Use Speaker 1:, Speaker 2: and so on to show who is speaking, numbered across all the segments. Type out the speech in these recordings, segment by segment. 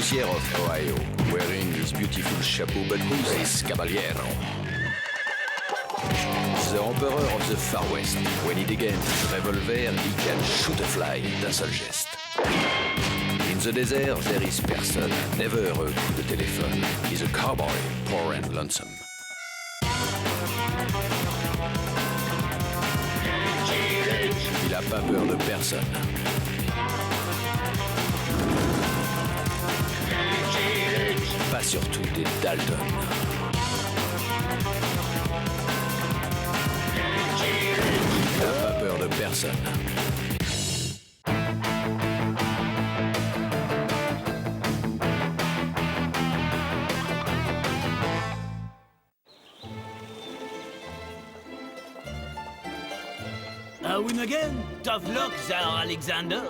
Speaker 1: justicier of Ohio, wearing his beautiful chapeau, but who's this caballero? The emperor of the Far West. When he degains his revolver, he can shoot a fly d'un seul geste. In the desert, there is person, never a coup de téléphone. He's a cowboy, poor and lonesome. Il a pas peur de personne. Pas surtout des Dalton. Il n'a pas peur de personne.
Speaker 2: Win again? Tough luck, Sir Alexander.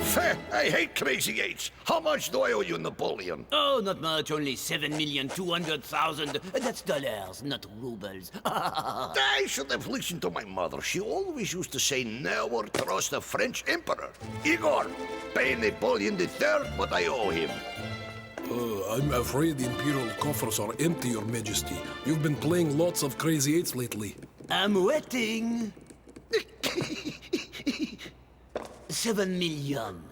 Speaker 3: Fair. I hate Crazy Eights. How much do I owe you, Napoleon?
Speaker 2: Oh, not much, only 7,200,000. That's dollars, not rubles.
Speaker 3: I should have listened to my mother. She always used to say, never trust a French emperor. Igor, pay Napoleon III what I owe him.
Speaker 4: I'm afraid the imperial coffers are empty, Your Majesty. You've been playing lots of Crazy Eights lately.
Speaker 2: I'm waiting. 7 million.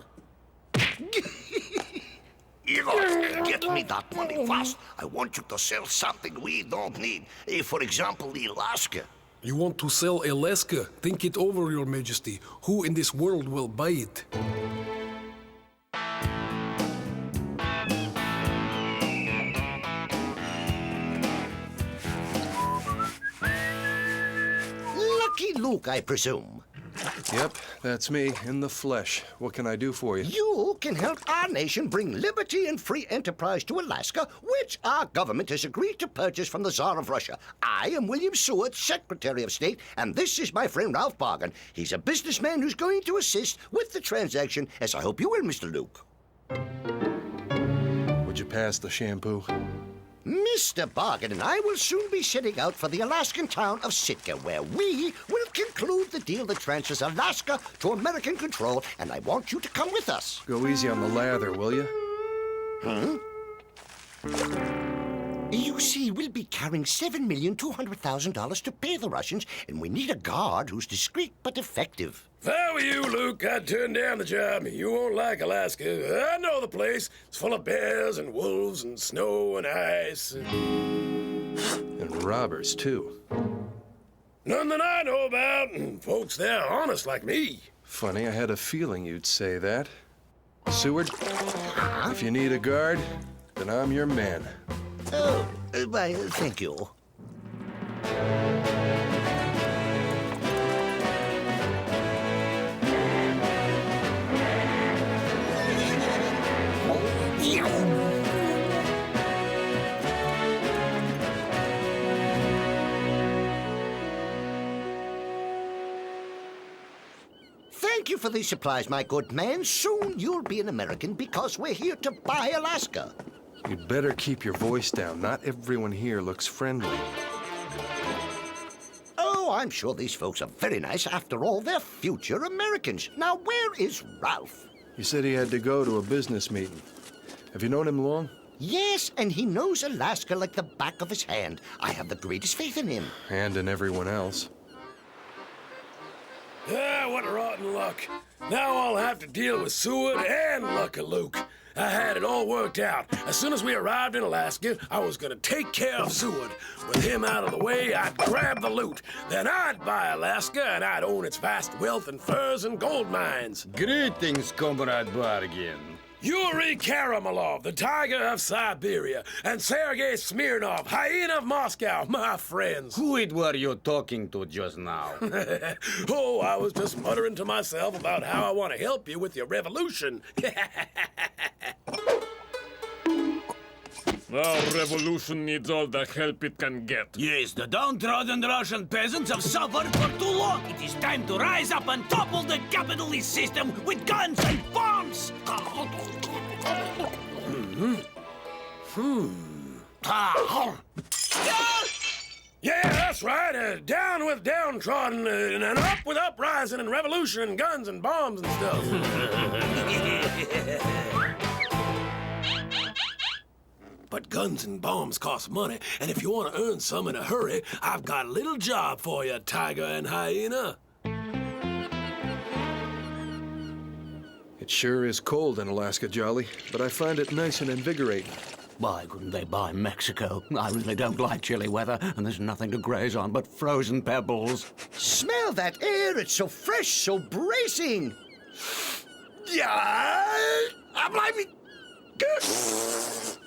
Speaker 3: Igor, get me that money fast. I want you to sell something we don't need. For example, Alaska.
Speaker 4: You want to sell Alaska? Think it over, Your Majesty. Who in this world will buy it?
Speaker 3: Lucky Luke, I presume.
Speaker 5: Yep, that's me, in the flesh. What can I do for you?
Speaker 3: You can help our nation bring liberty and free enterprise to Alaska, which our government has agreed to purchase from the Tsar of Russia. I am William Seward, Secretary of State, and this is my friend Ralph Bargan. He's a businessman who's going to assist with the transaction, as I hope you will, Mr. Luke.
Speaker 5: Would you pass the shampoo?
Speaker 3: Mr. Bargan and I will soon be setting out for the Alaskan town of Sitka, where we will conclude the deal that transfers Alaska to American control, and I want you to come with us.
Speaker 5: Go easy on the lather, will you?
Speaker 3: You see, we'll be carrying $7,200,000 to pay the Russians, and we need a guard who's discreet but effective.
Speaker 6: If I were you, Luke, I'd turn down the job. You won't like Alaska. I know the place. It's full of bears and wolves and snow and ice.
Speaker 5: And robbers, too.
Speaker 6: None that I know about, and folks there are honest like me.
Speaker 5: Funny, I had a feeling you'd say that. Seward, if you need a guard, then I'm your man.
Speaker 3: Oh, why, thank you. Thank you for these supplies, my good man. Soon you'll be an American because we're here to buy Alaska.
Speaker 5: You'd better keep your voice down. Not everyone here looks friendly.
Speaker 3: Oh, I'm sure these folks are very nice. After all, they're future Americans. Now, where is Ralph?
Speaker 5: He said he had to go to a business meeting. Have you known him long?
Speaker 3: Yes, and he knows Alaska like the back of his hand. I have the greatest faith in him.
Speaker 5: And in everyone else.
Speaker 6: Ah, what rotten luck. Now I'll have to deal with Seward and Lucky Luke. I had it all worked out. As soon as we arrived in Alaska, I was gonna take care of Seward. With him out of the way, I'd grab the loot. Then I'd buy Alaska, and I'd own its vast wealth and furs and gold mines.
Speaker 7: Greetings, Comrade Bargain.
Speaker 6: Yuri Karamalov, the Tiger of Siberia, and Sergei Smirnov, Hyena of Moscow, my friends.
Speaker 7: Who it were you talking to just now?
Speaker 6: Oh, I was just muttering to myself about how I want to help you with your revolution.
Speaker 8: Our revolution needs all the help it can get.
Speaker 2: Yes, the downtrodden Russian peasants have suffered for too long. It is time to rise up and topple the capitalist system with guns and bombs.
Speaker 6: Yeah, that's right. Down with downtrodden and up with uprising and revolution and guns and bombs and stuff. But guns and bombs cost money, and if you want to earn some in a hurry, I've got a little job for you, Tiger and Hyena.
Speaker 5: It sure is cold in Alaska, Jolly, but I find it nice and invigorating.
Speaker 2: Why couldn't they buy Mexico? I really don't like chilly weather, and there's nothing to graze on but frozen pebbles.
Speaker 3: Smell that air. It's so fresh, so bracing. Yeah, I'm blimey.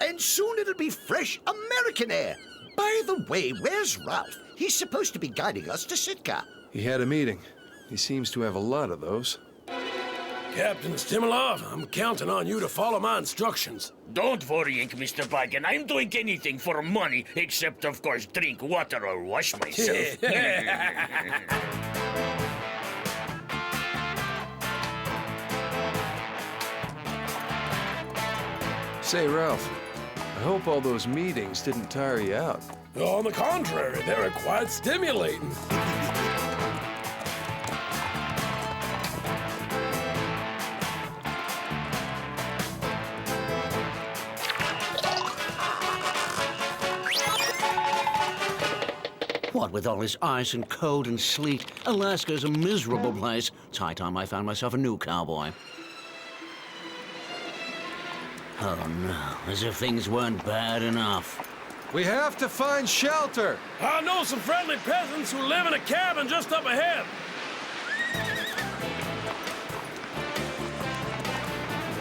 Speaker 3: And soon it'll be fresh American air. By the way, where's Ralph? He's supposed to be guiding us to Sitka.
Speaker 5: He had a meeting. He seems to have a lot of those.
Speaker 6: Captain Stimilov, I'm counting on you to follow my instructions.
Speaker 9: Don't worry, Mr. Biden. I'm doing anything for money, except, of course, drink water or wash myself.
Speaker 5: Say, Ralph, I hope all those meetings didn't tire you out.
Speaker 6: On the contrary, they were quite stimulating.
Speaker 2: What with all this ice and cold and sleet, Alaska's a miserable place. It's high time I found myself a new cowboy. Oh no, as if things weren't bad enough.
Speaker 5: We have to find shelter!
Speaker 6: I know some friendly peasants who live in a cabin just up ahead.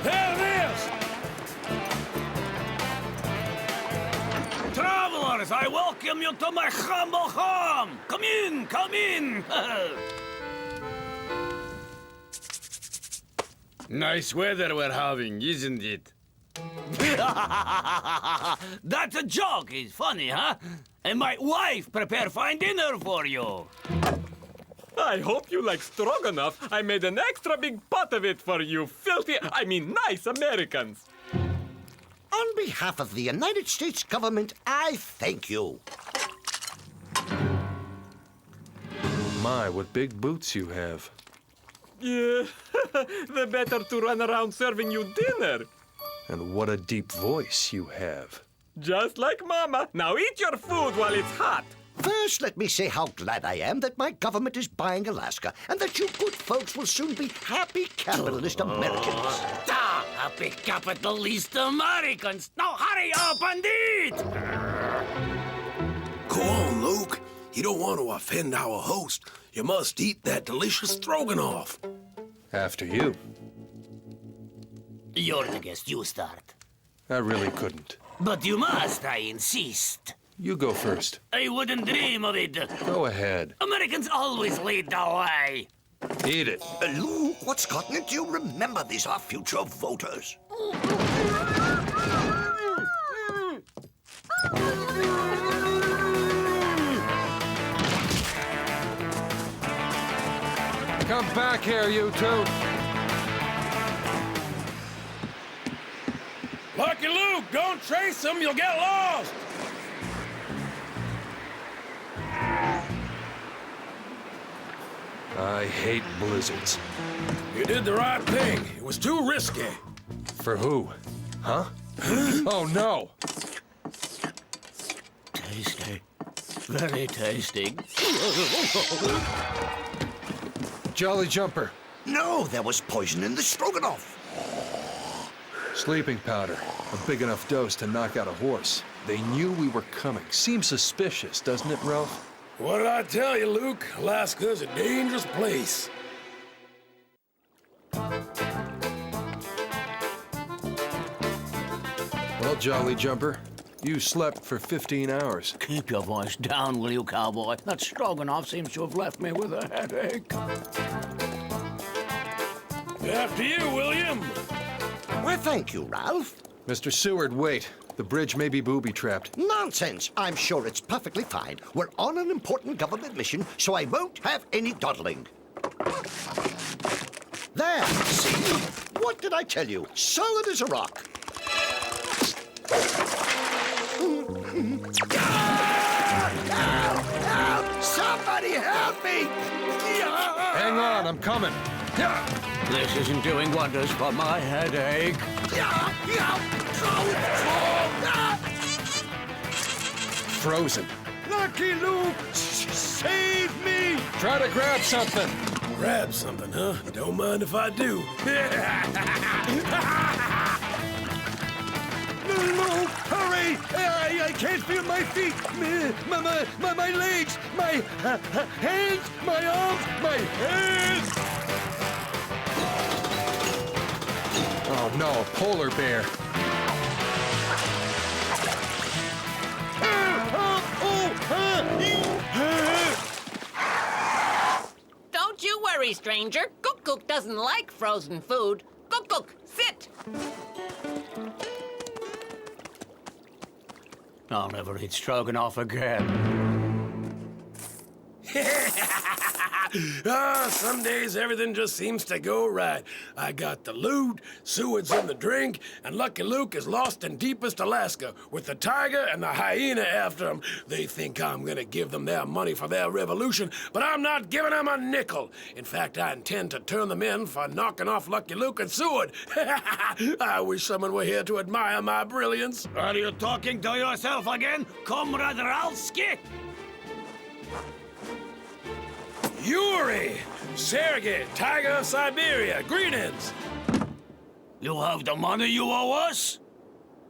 Speaker 6: There it is!
Speaker 2: Travelers, I welcome you to my humble home! Come in, come in!
Speaker 7: Nice weather we're having, isn't it?
Speaker 2: That's a joke, it's funny, huh? And my wife prepare fine dinner for you.
Speaker 8: I hope you like stroganoff. I made an extra big pot of it for you nice Americans.
Speaker 3: On behalf of the United States government, I thank you.
Speaker 5: My, what big boots you have.
Speaker 8: Yeah, the better to run around serving you dinner.
Speaker 5: And what a deep voice you have.
Speaker 8: Just like Mama. Now eat your food while it's hot.
Speaker 3: First, let me say how glad I am that my government is buying Alaska and that you good folks will soon be happy capitalist Americans.
Speaker 2: Happy capitalist Americans! Now hurry up and eat!
Speaker 6: Go on, Luke. You don't want to offend our host. You must eat that delicious stroganoff.
Speaker 5: After you.
Speaker 2: You're the guest, you start.
Speaker 5: I really couldn't.
Speaker 2: But you must, I insist.
Speaker 5: You go first.
Speaker 2: I wouldn't dream of it.
Speaker 5: Go ahead.
Speaker 2: Americans always lead the way.
Speaker 5: Eat it.
Speaker 3: Luke, what's gotten into you? Remember, these are future voters.
Speaker 5: Come back here, you two.
Speaker 6: Lucky Luke, don't chase them, you'll get lost.
Speaker 5: I hate blizzards.
Speaker 6: You did the right thing. It was too risky.
Speaker 5: For who? Huh? Oh, no.
Speaker 2: Tasty. Very tasty.
Speaker 5: Jolly Jumper.
Speaker 3: No, there was poison in the stroganoff.
Speaker 5: Sleeping powder. A big enough dose to knock out a horse. They knew we were coming. Seems suspicious, doesn't it, Ralph?
Speaker 6: What did I tell you, Luke? Alaska's a dangerous place.
Speaker 5: Well, Jolly Jumper, you slept for 15 hours.
Speaker 2: Keep your voice down, will you, cowboy? That stroganoff seems to have left me with a headache.
Speaker 6: After you, William.
Speaker 3: Well, thank you, Ralph.
Speaker 5: Mr. Seward, wait. The bridge may be booby-trapped.
Speaker 3: Nonsense. I'm sure it's perfectly fine. We're on an important government mission, so I won't have any dawdling. There, see? What did I tell you? Solid as a rock. Help! Somebody help me!
Speaker 5: Hang on, I'm coming.
Speaker 2: This isn't doing wonders for my headache.
Speaker 3: Yeah.
Speaker 5: frozen.
Speaker 3: Lucky Luke, save me!
Speaker 5: Try to grab something.
Speaker 6: Grab something, huh? Don't mind if I do.
Speaker 3: Luke, hurry! I can't feel my feet, my legs, my hands, my arms, my head!
Speaker 5: Oh no, a polar bear.
Speaker 10: Don't you worry, stranger. Cook doesn't like frozen food. Cook, sit!
Speaker 2: I'll never eat stroganoff again.
Speaker 6: Some days everything just seems to go right. I got the loot, Seward's in the drink, and Lucky Luke is lost in deepest Alaska with the tiger and the hyena after him. They think I'm gonna give them their money for their revolution, but I'm not giving them a nickel. In fact, I intend to turn them in for knocking off Lucky Luke and Seward. I wish someone were here to admire my brilliance.
Speaker 2: Are you talking to yourself again, Comrade Ralski?
Speaker 6: Yuri! Sergei, Tiger of Siberia, greetings!
Speaker 2: You have the money you owe us?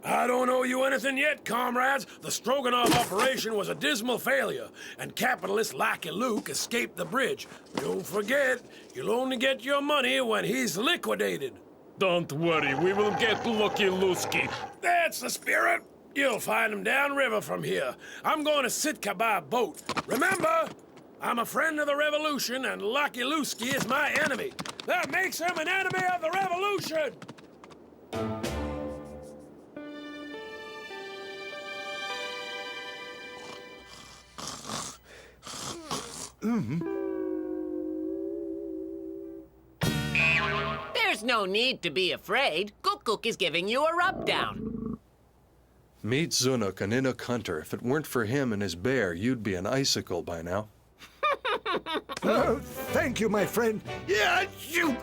Speaker 6: I don't owe you anything yet, comrades. The Stroganoff operation was a dismal failure, and capitalist Lucky Luke escaped the bridge. Don't forget, you'll only get your money when he's liquidated.
Speaker 8: Don't worry, we will get Lucky Lusky.
Speaker 6: That's the spirit. You'll find him downriver from here. I'm going to Sitka by boat. Remember, I'm a friend of the revolution, and Lucky Lusky is my enemy. That makes him an enemy of the revolution!
Speaker 10: There's no need to be afraid. Cook is giving you a rub-down.
Speaker 5: Meet Zunuk, an Inuk hunter. If it weren't for him and his bear, you'd be an icicle by now.
Speaker 3: Thank you, my friend. Yeah, you.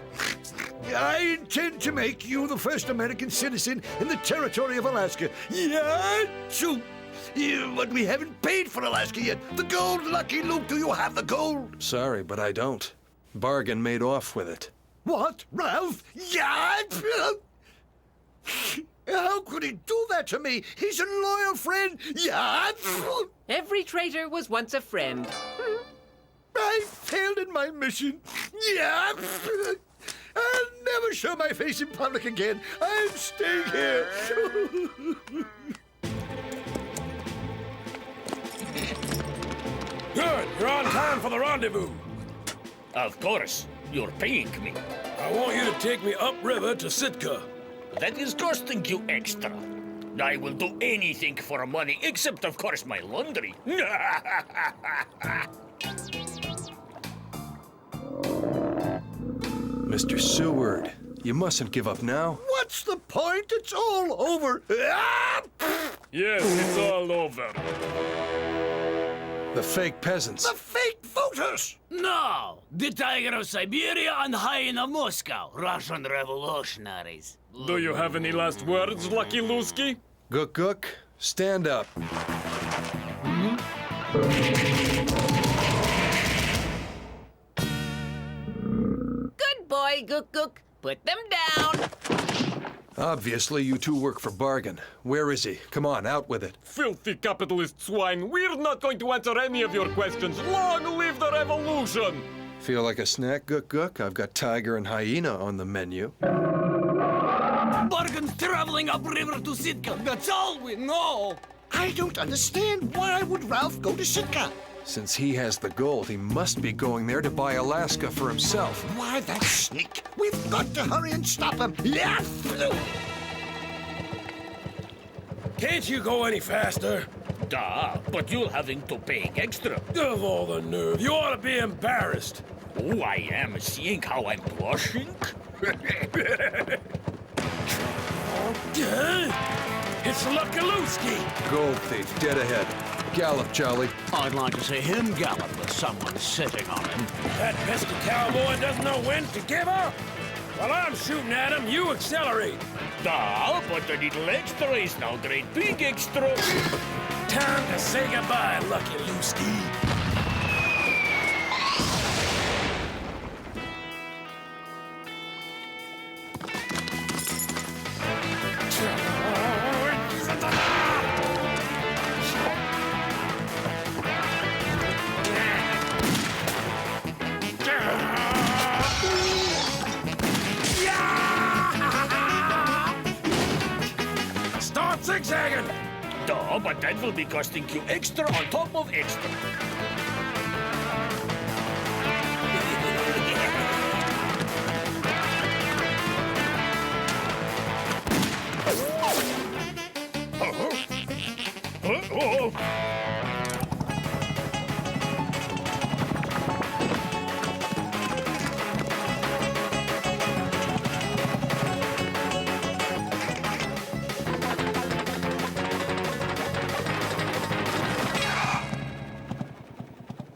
Speaker 3: I intend to make you the first American citizen in the territory of Alaska. Yeah, you. But we haven't paid for Alaska yet. The gold, Lucky Luke, do you have the gold?
Speaker 5: Sorry, but I don't. Bargain made off with it.
Speaker 3: What, Ralph? Yeah. How could he do that to me? He's a loyal friend. Yeah.
Speaker 10: Every traitor was once a friend.
Speaker 3: I failed in my mission. Yeah. I'll never show my face in public again. I'm staying here.
Speaker 6: Good, you're on time for the rendezvous.
Speaker 9: Of course, you're paying me.
Speaker 6: I want you to take me upriver to Sitka.
Speaker 9: That is costing you extra. I will do anything for money, except, of course, my laundry.
Speaker 5: Mr. Seward, you mustn't give up now.
Speaker 3: What's the point? It's all over.
Speaker 8: Yes, it's all over.
Speaker 5: The fake peasants.
Speaker 3: The fake voters!
Speaker 2: No! The Tiger of Siberia and Hyena of Moscow, Russian revolutionaries.
Speaker 8: Do you have any last words, Lucky Lusky?
Speaker 5: Guk, stand up.
Speaker 10: Good boy, Cook. Put them down.
Speaker 5: Obviously, you two work for Bargain. Where is he? Come on, out with it.
Speaker 8: Filthy capitalist swine, we're not going to answer any of your questions. Long live the revolution!
Speaker 5: Feel like a snack, Guk? I've got tiger and hyena on the menu.
Speaker 2: Bargain's traveling upriver to Sitka. That's all we know.
Speaker 3: I don't understand. Why would Ralph go to Sitka?
Speaker 5: Since he has the gold, he must be going there to buy Alaska for himself.
Speaker 3: Why, that sneak. We've got to hurry and stop him. Yeah.
Speaker 6: Can't you go any faster?
Speaker 9: Duh, but you're having to pay extra.
Speaker 6: Of all the nerve, you ought to be embarrassed.
Speaker 9: Oh, I am seeing how I'm blushing.
Speaker 6: It's Lucky Lusky.
Speaker 5: Gold thief, dead ahead. Gallop, Charlie.
Speaker 2: I'd like to see him gallop with someone sitting on him.
Speaker 6: That pesky cowboy doesn't know when to give up. While I'm shooting at him, you accelerate.
Speaker 9: Duh, but the little extra is now great big extra.
Speaker 6: Time to say goodbye, Lucky Lewski. Start zigzagging!
Speaker 9: Duh, but that will be costing you extra on top of extra. Oh.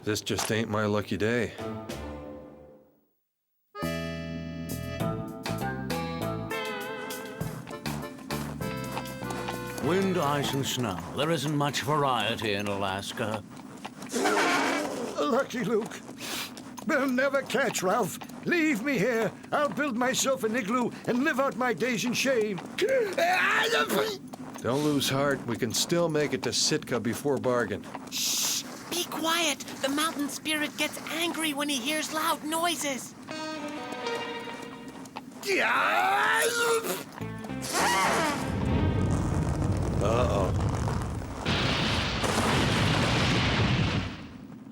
Speaker 5: This just ain't my lucky day.
Speaker 2: Wind, ice, and snow. There isn't much variety in Alaska.
Speaker 3: Lucky Luke. They'll never catch Ralph. Leave me here. I'll build myself an igloo and live out my days in shame.
Speaker 5: Don't lose heart. We can still make it to Sitka before bargain.
Speaker 10: Shh! Be quiet. The mountain spirit gets angry when he hears loud noises.
Speaker 5: Uh-oh.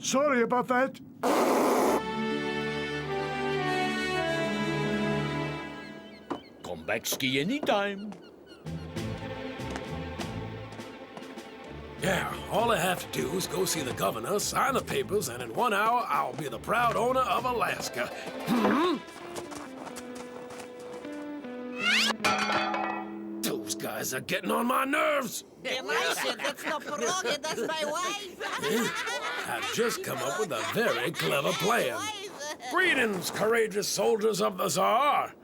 Speaker 3: Sorry about that.
Speaker 9: Come back ski anytime.
Speaker 6: Yeah, all I have to do is go see the governor, sign the papers, and in 1 hour, I'll be the proud owner of Alaska. Those guys are getting on my nerves.
Speaker 10: Elisha, that's not Piroga, that's my wife.
Speaker 6: I've just come up with a very clever plan. Greetings, courageous soldiers of the Tsar.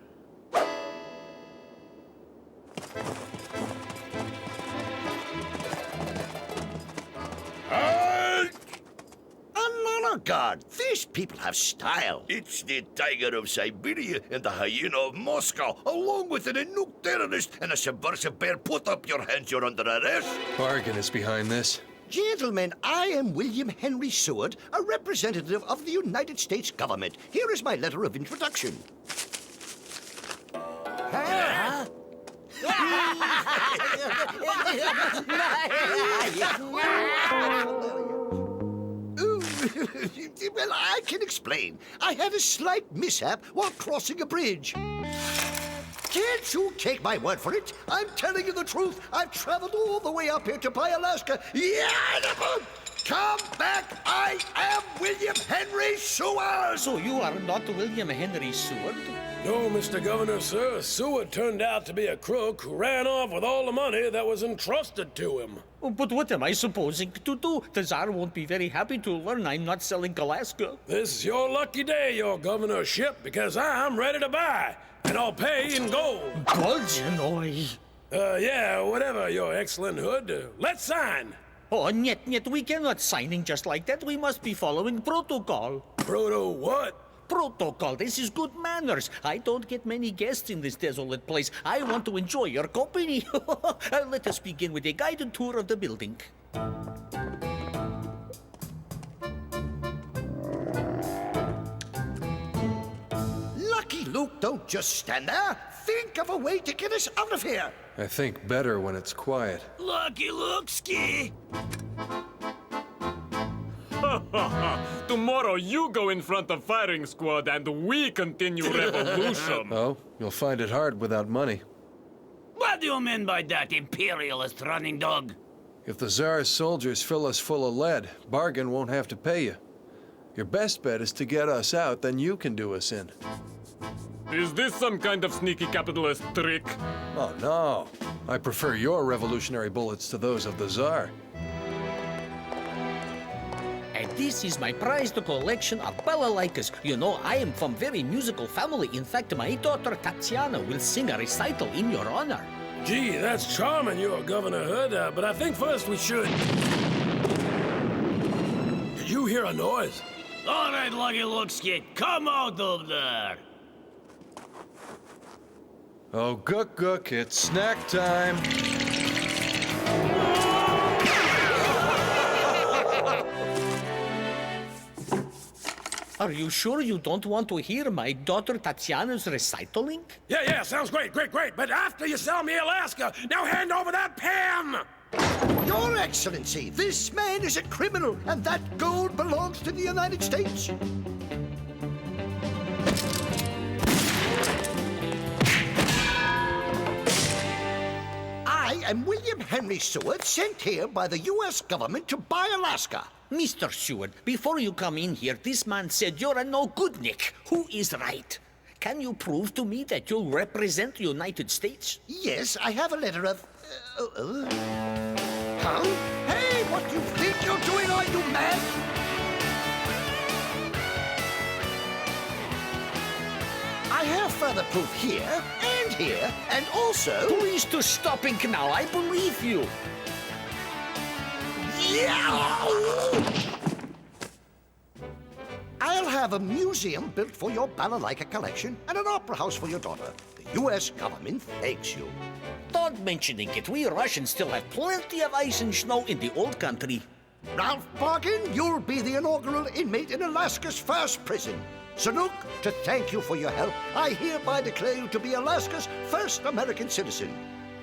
Speaker 3: God, these people have style.
Speaker 11: It's the tiger of Siberia and the hyena of Moscow, along with an Inuk terrorist and a subversive bear. Put up your hands, you're under arrest.
Speaker 5: Bargain is behind this.
Speaker 3: Gentlemen, I am William Henry Seward, a representative of the United States government. Here is my letter of introduction. Huh? Well, I can explain. I had a slight mishap while crossing a bridge. Can't you take my word for it? I'm telling you the truth. I've traveled all the way up here to buy Alaska. Yeah! Come back! I am William Henry Seward!
Speaker 9: So you are not William Henry Seward?
Speaker 6: No, Mr. Governor, sir. Seward turned out to be a crook who ran off with all the money that was entrusted to him.
Speaker 9: Oh, but what am I supposing to do? The Tsar won't be very happy to learn I'm not selling Alaska.
Speaker 6: This is your lucky day, your governorship, because I'm ready to buy, and I'll pay in gold.
Speaker 9: Gold, you know.
Speaker 6: Yeah, whatever, your excellent hood. Let's sign.
Speaker 9: Oh, niet, we cannot signing just like that. We must be following protocol.
Speaker 6: Proto what?
Speaker 9: Protocol. This is good manners. I don't get many guests in this desolate place. I want to enjoy your company. Let us begin with a guided tour of the building.
Speaker 3: Lucky Luke, don't just stand there. Think of a way to get us out of here.
Speaker 5: I think better when it's quiet.
Speaker 2: Lucky Luke ski.
Speaker 8: Tomorrow you go in front of firing squad and we continue revolution.
Speaker 5: Oh, you'll find it hard without money.
Speaker 2: What do you mean by that, imperialist running dog?
Speaker 5: If the Tsar's soldiers fill us full of lead, Bargain won't have to pay you. Your best bet is to get us out, then you can do us in.
Speaker 8: Is this some kind of sneaky capitalist trick?
Speaker 5: Oh, no. I prefer your revolutionary bullets to those of the Tsar.
Speaker 9: And this is my prized collection of balalaikas. You know, I am from very musical family. In fact, my daughter Tatiana will sing a recital in your honor.
Speaker 6: Gee, that's charming, your Governor Hood, but I think first we should... do hear a noise.
Speaker 2: All right, Lucky Luke Skid, come out of there.
Speaker 5: Oh, Gook Gook, it's snack time.
Speaker 9: Are you sure you don't want to hear my daughter Tatiana's recitaling?
Speaker 6: Yeah, sounds great. But after you sell me Alaska, now hand over that pen!
Speaker 3: Your Excellency, this man is a criminal, and that gold belongs to the United States. I am William Henry Seward, sent here by the U.S. government to buy Alaska.
Speaker 9: Mr. Seward, before you come in here, this man said you're a no-goodnik. Who is right? Can you prove to me that you represent the United States?
Speaker 3: Yes, I have a letter of... Huh? Hey, what do you think you're doing? Are you mad? I have further proof here, and also...
Speaker 9: Please to stopping now, I believe you.
Speaker 3: I'll have a museum built for your balalaika collection and an opera house for your daughter. The U.S. government thanks you.
Speaker 9: Don't mentioning it. We Russians still have plenty of ice and snow in the old country.
Speaker 3: Ralph Bargain, you'll be the inaugural inmate in Alaska's first prison. Sanook, to thank you for your help, I hereby declare you to be Alaska's first American citizen.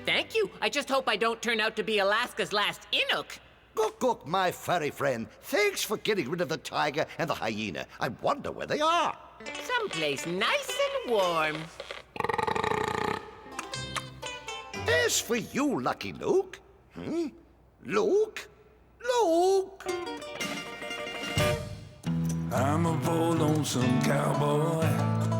Speaker 10: Thank you. I just hope I don't turn out to be Alaska's last Inuk.
Speaker 3: Gook Gook, my furry friend, thanks for getting rid of the tiger and the hyena. I wonder where they are.
Speaker 10: Someplace nice and warm.
Speaker 3: As for you, Lucky Luke... Luke? Luke!
Speaker 12: I'm a poor lonesome cowboy